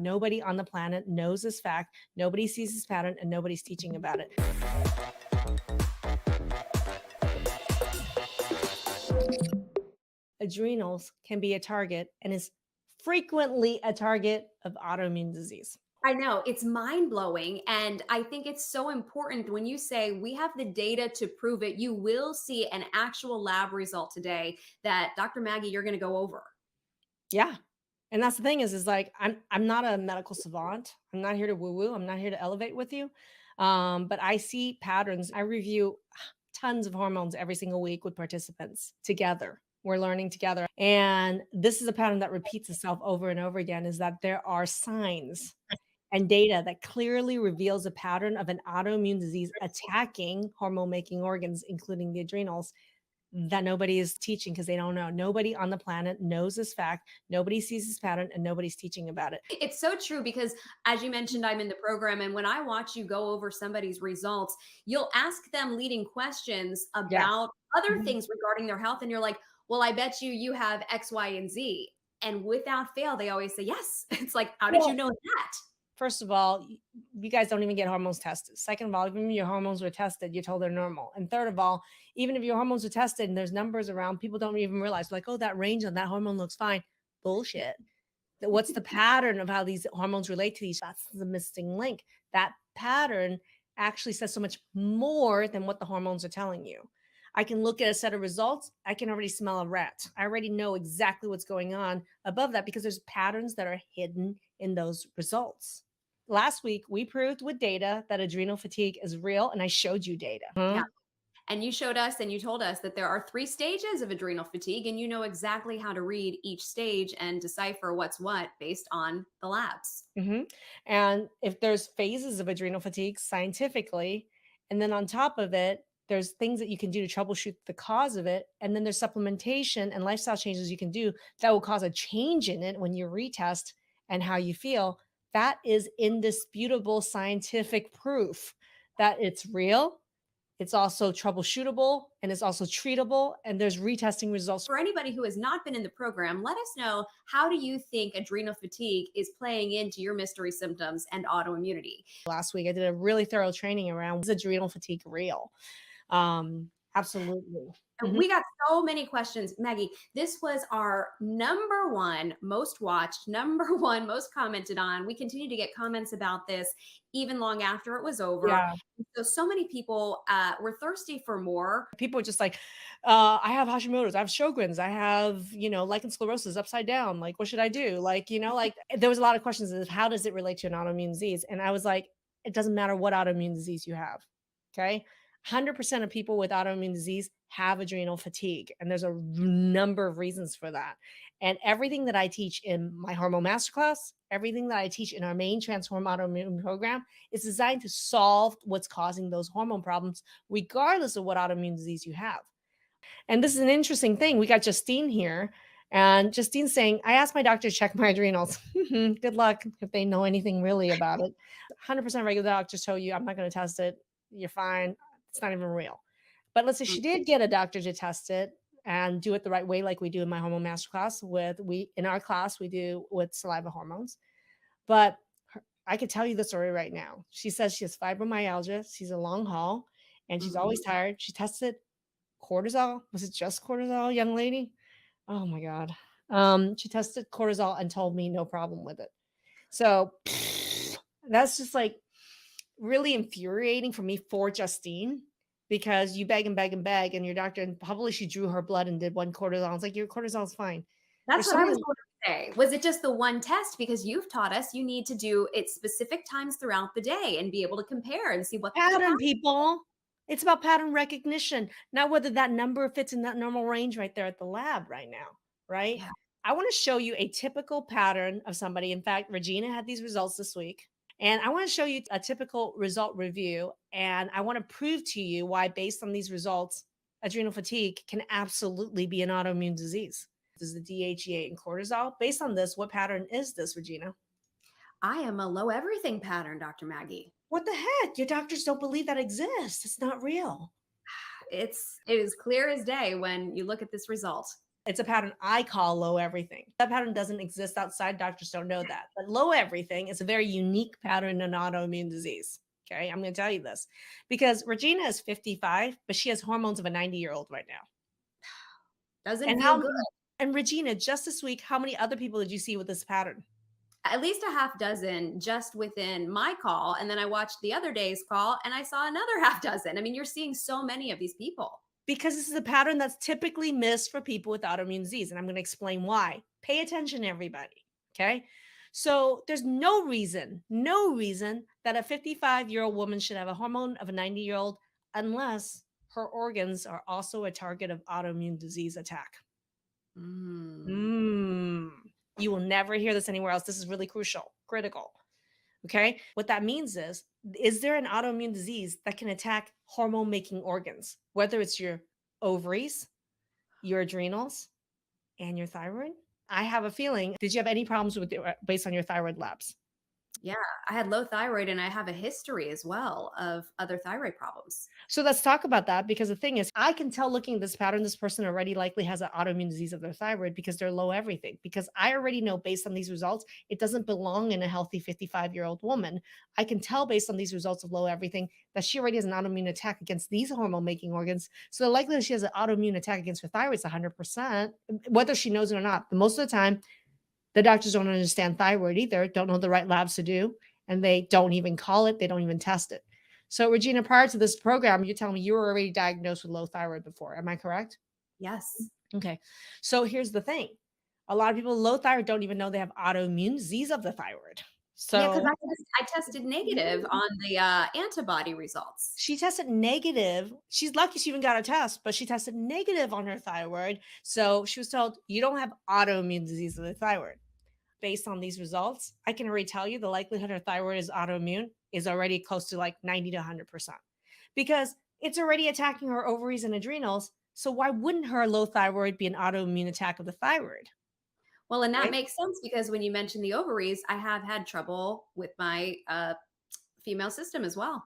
Nobody on the planet knows this fact. Nobody sees this pattern, and nobody's teaching about it. Adrenals can be a target and is frequently a target of autoimmune disease. I know it's mind blowing. And I think it's so important when you say we have the data to prove it, you will see an actual lab result today that Dr. Maggie, you're going to go over. Yeah. And that's the thing is like, I'm not a medical savant. I'm not here to woo woo. I'm not here to elevate with you. But I see patterns. I review tons of hormones every single week with participants together. We're learning together. And this is a pattern that repeats itself over and over again, is that there are signs and data that clearly reveals a pattern of an autoimmune disease attacking hormone making organs, including the adrenals, that nobody is teaching because they don't know. Nobody on the planet knows this fact. Nobody sees this pattern, and nobody's teaching about it. It's so true because, as you mentioned, I'm in the program. And when I watch you go over somebody's results, you'll ask them leading questions Yeah. about other Mhm. things regarding their health. And you're like, well, I bet you have X, Y, and Z. And without fail, they always say yes. It's like, how did you Well, know that? first of all, you guys don't even get hormones tested. Second of all, even if your hormones were tested, you're told they're normal. And third of all, even if your hormones were tested and there's numbers around, people don't even realize, like, oh, that range on that hormone looks fine. Bullshit. What's the pattern of how these hormones relate to each? That's the missing link. That pattern actually says so much more than what the hormones are telling you. I can look at a set of results. I can already smell a rat. I already know exactly what's going on above that because there's patterns that are hidden in those results. Last week, we proved with data that adrenal fatigue is real, and I showed you data. Yeah. And you showed us and you told us that there are 3 stages of adrenal fatigue, and you know exactly how to read each stage and decipher what's what based on the labs. Mhm. And if there's phases of adrenal fatigue scientifically, and then on top of it, there's things that you can do to troubleshoot the cause of it. And then there's supplementation and lifestyle changes you can do that will cause a change in it when you retest and how you feel. That is indisputable scientific proof that it's real. It's also troubleshootable and it's also treatable. And there's retesting results. For anybody who has not been in the program, let us know, how do you think adrenal fatigue is playing into your mystery symptoms and autoimmunity? Last week, I did a really thorough training around, is adrenal fatigue real? Absolutely. And Mhm. we got so many questions. Maggie, this was our number one most watched, number one most commented on. We continue to get comments about this even long after it was over. Yeah. So many people were thirsty for more. People are just like, I have Hashimoto's, I have Sjogren's, I have, lichen sclerosis upside down. Like, what should I do? Like, like there was a lot of questions of how does it relate to an autoimmune disease? And I was like, it doesn't matter what autoimmune disease you have. Okay. 100% of people with autoimmune disease have adrenal fatigue. And there's a number of reasons for that. And everything that I teach in my hormone masterclass, everything that I teach in our main Transform Autoimmune program is designed to solve what's causing those hormone problems, regardless of what autoimmune disease you have. And this is an interesting thing. We got Justine here, and Justine's saying, I asked my doctor to check my adrenals. Good luck if they know anything really about it. 100% regular doctors tell you, I'm not going to test it. You're fine. It's not even real. But let's say she did get a doctor to test it and do it the right way, like we do in my hormone masterclass. In our class, we do with saliva hormones. But I could tell you the story right now. She says she has fibromyalgia. She's a long haul and she's always Mhm. tired. She tested cortisol. Was it just cortisol, young lady? Oh my God. She tested cortisol and told me no problem with it. So that's just like really infuriating for me for Justine because you beg and beg and beg, and your doctor, and probably she drew her blood and did one cortisol. It's like your cortisol is fine. That's There's what so I many was going to say. Was it just the one test? Because you've taught us you need to do it specific times throughout the day and be able to compare and see what could pattern happen. people. It's about pattern recognition, not whether that number fits in that normal range right there at the lab right now, right? Yeah. I want to show you a typical pattern of somebody. In fact, Regina had these results this week. And I want to show you a typical result review. And I want to prove to you why, based on these results, adrenal fatigue can absolutely be an autoimmune disease. This is the DHEA and cortisol. Based on this, what pattern is this, Regina? I am a low everything pattern, Dr. Maggie. What the heck? Your doctors don't believe that exists. It's not real. It is clear as day when you look at this result. It's a pattern I call low everything. That pattern doesn't exist outside. Doctors don't know that. But low everything is a very unique pattern in autoimmune disease. Okay. I'm going to tell you this because Regina is 55, but she has hormones of a 90-year-old right now. Doesn't And feel good. and Regina, just this week, how many other people did you see with this pattern? At least a half dozen just within my call. And then I watched the other day's call and I saw another half dozen. I mean, you're seeing so many of these people. Because this is a pattern that's typically missed for people with autoimmune disease. And I'm going to explain why. Pay attention, everybody. Okay. So there's no reason that a 55-year-old woman should have a hormone of a 90-year-old unless her organs are also a target of autoimmune disease attack. Mm. Mm. You will never hear this anywhere else. This is really critical. Okay. What that means is there an autoimmune disease that can attack hormone making organs, whether it's your ovaries, your adrenals, and your thyroid? I have a feeling. Did you have any problems with based on your thyroid labs? Yeah, I had low thyroid and I have a history as well of other thyroid problems. So let's talk about that because the thing is, I can tell looking at this pattern, this person already likely has an autoimmune disease of their thyroid because they're low everything. Because I already know based on these results, it doesn't belong in a healthy 55-year-old woman. I can tell based on these results of low everything that she already has an autoimmune attack against these hormone making organs. So the likelihood she has an autoimmune attack against her thyroid is 100%, whether she knows it or not. But most of the time, the doctors don't understand thyroid either, don't know the right labs to do, and they don't even call it, they don't even test it. So, Regina, prior to this program, you're telling me you were already diagnosed with low thyroid before. Am I correct? Yes. Okay. So, here's the thing a lot of people with low thyroid don't even know they have autoimmune disease of the thyroid. Yeah, because So, I tested negative on the antibody results. she tested negative. She's lucky she even got a test, but she tested negative on her thyroid. So, she was told, you don't have autoimmune disease of the thyroid. Based on these results, I can already tell you the likelihood her thyroid is autoimmune is already close to like 90 to 100% because it's already attacking her ovaries and adrenals. So why wouldn't her low thyroid be an autoimmune attack of the thyroid? Well, and that Right? makes sense because when you mentioned the ovaries, I have had trouble with my female system as well.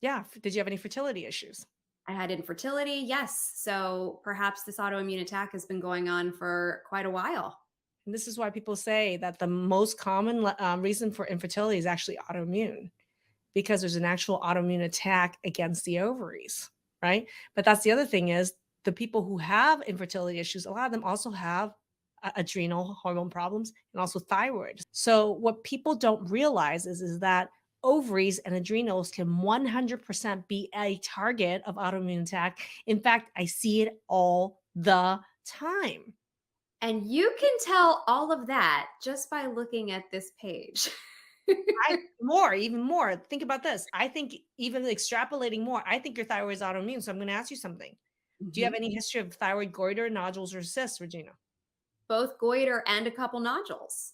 Yeah. Did you have any fertility issues? I had infertility, yes. So perhaps this autoimmune attack has been going on for quite a while. And this is why people say that the most common reason for infertility is actually autoimmune because there's an actual autoimmune attack against the ovaries, right? But that's the other thing is the people who have infertility issues, a lot of them also have adrenal hormone problems and also thyroid. So what people don't realize is that ovaries and adrenals can 100% be a target of autoimmune attack. In fact, I see it all the time. And you can tell all of that just by looking at this page. Even more. Think about this. I think even extrapolating more, I think your thyroid is autoimmune. So I'm going to ask you something. Do you have Mhm. any history of thyroid goiter, nodules, or cysts, Regina? Both goiter and a couple nodules.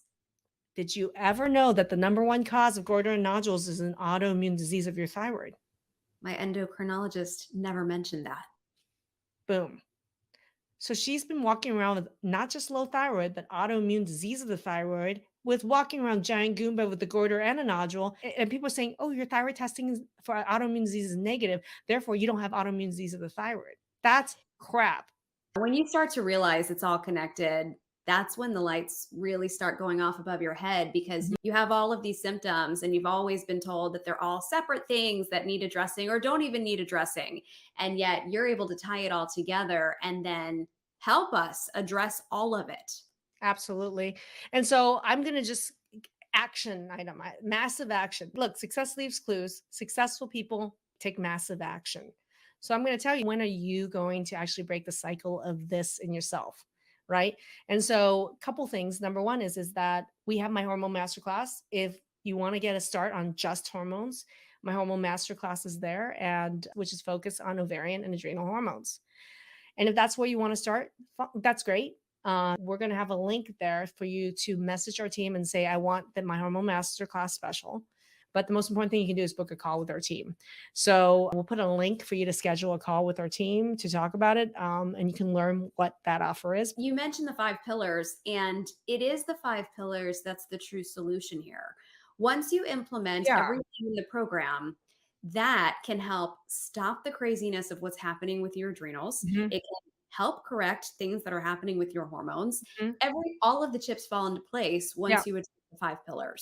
Did you ever know that the number one cause of goiter and nodules is an autoimmune disease of your thyroid? My endocrinologist never mentioned that. Boom. So she's been walking around with not just low thyroid, but autoimmune disease of the thyroid, with walking around giant Goomba with the goiter and a nodule. And people are saying, oh, your thyroid testing for autoimmune disease is negative. Therefore, you don't have autoimmune disease of the thyroid. That's crap. When you start to realize it's all connected, that's when the lights really start going off above your head because you have all of these symptoms and you've always been told that they're all separate things that need addressing or don't even need addressing. And yet you're able to tie it all together and then help us address all of it. Absolutely. And so I'm going to just action item, massive action. Look, success leaves clues. Successful people take massive action. So I'm going to tell you when are you going to actually break the cycle of this in yourself, right? And so a couple things. Number one is that we have my hormone masterclass. If you want to get a start on just hormones, my hormone masterclass is there and which is focused on ovarian and adrenal hormones. And if that's where you want to start, that's great. We're going to have a link there for you to message our team and say, I want my hormone masterclass special. But the most important thing you can do is book a call with our team. So we'll put a link for you to schedule a call with our team to talk about it. And you can learn what that offer is. You mentioned the 5 pillars, and it is the 5 pillars that's the true solution here. Once you implement Yeah. everything in the program, that can help stop the craziness of what's happening with your adrenals. Mhm. It can help correct things that are happening with your hormones. Mhm. All of the chips fall into place Yeah. once you achieve the 5 pillars.